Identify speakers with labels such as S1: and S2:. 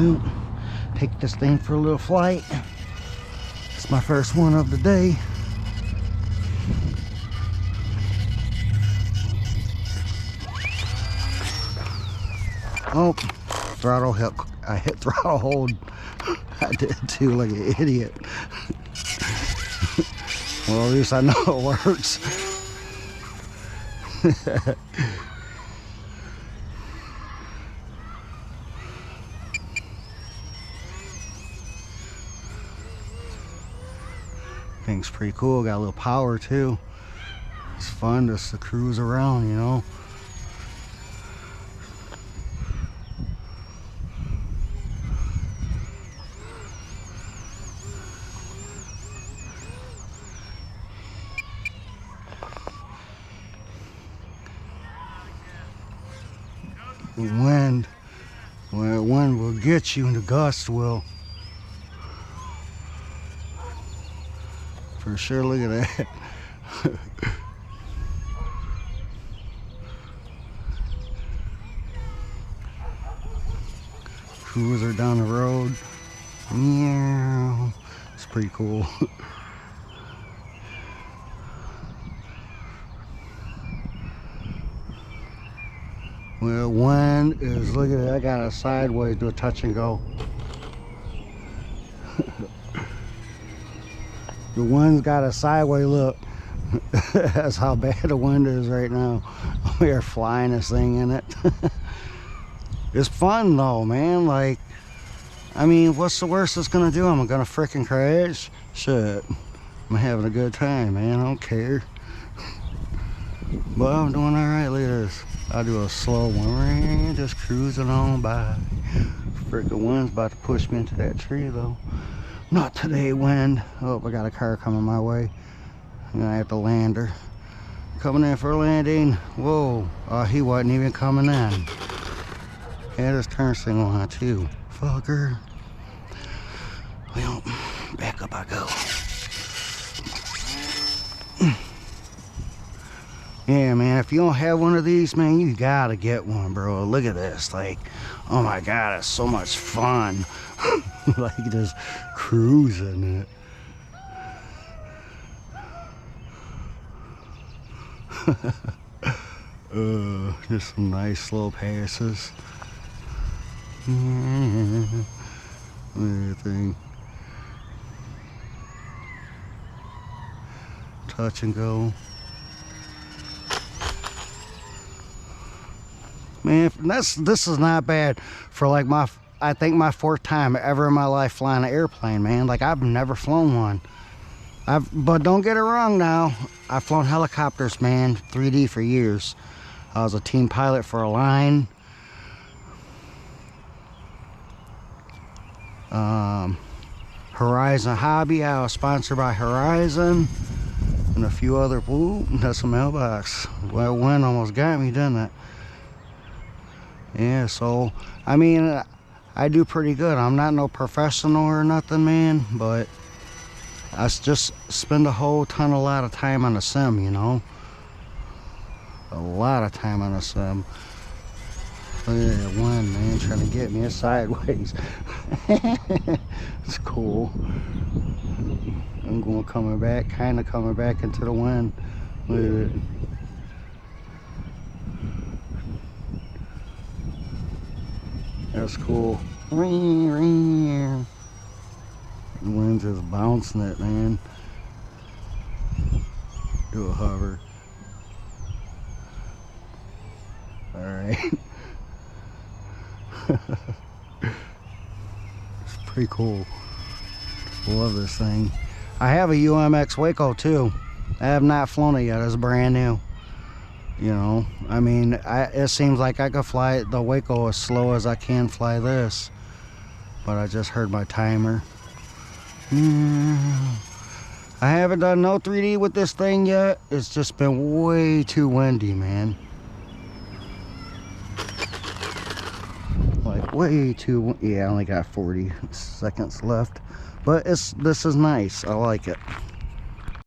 S1: Well, take this thing for a little flight. It's my first one of the day. Oh, throttle hook. I hit throttle hold. I did too, like an idiot. Well, at least I know it works. Thing's pretty cool. Got a little power too. It's fun just to cruise around, you know. The wind, well, the wind will get you and the gust will. For sure, look at that. Cruiser down the road. Yeah, it's pretty cool. Well, wind is, look at it, I got a sideways, do a touch and go. The wind's got a sideways look. That's how bad the wind is right now. We are flying this thing in it. It's fun though, man. Like, I mean, what's the worst it's gonna do? I'm gonna freaking crash? Shit. I'm having a good time, man. I don't care. But I'm doing alright. Look at this. I'll do a slow one, just cruising on by. Freaking wind's about to push me into that tree though. Not today, wind. Oh, I got a car coming my way. I'm gonna have to land her. Coming in for a landing. Whoa, he wasn't even coming in. Had his turn signal on too. Fucker. Well, back up I go. Yeah, man, if you don't have one of these, man, you gotta get one, bro. Look at this. Like, oh my God, it's so much fun. Like, just cruising it. Just some nice slow passes. Everything. Touch and go. Man, this is not bad for like I think my 4th time ever in my life flying an airplane, man. Like, I've never flown one. But don't get it wrong now. I've flown helicopters, man, 3D for years. I was a team pilot for a line. Horizon Hobby, I was sponsored by Horizon. And a few other, ooh, that's a mailbox. Well, wind almost got me, didn't it? Yeah, so, I mean, I do pretty good. I'm not no professional or nothing, man, but I just spend a lot of time on the sim, you know? A lot of time on the sim. Look at that wind, man, trying to get me sideways. It's cool. I'm coming back, kind of coming back into the wind. Look at it. That's cool. The wind's just bouncing it, man. Do a hover. Alright. It's pretty cool. Love this thing. I have a UMX Waco too. I have not flown it yet. It's brand new. You know, I mean, it seems like I could fly the Waco as slow as I can fly this. But I just heard my timer. I haven't done no 3D with this thing yet. It's just been way too windy, man. Like, way too, yeah, I only got 40 seconds left. But this is nice. I like it.